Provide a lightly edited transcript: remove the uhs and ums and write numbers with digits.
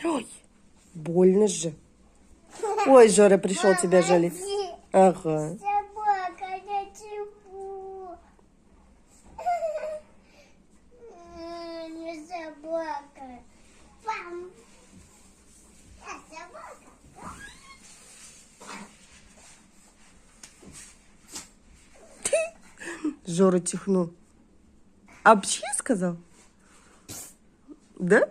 Ой, больно же. Ой, Жора пришел тебя жалить. Ага. Собака, ничего. Не собака. Пам. Собака. Жора чихнул. Апчхи сказал? Да?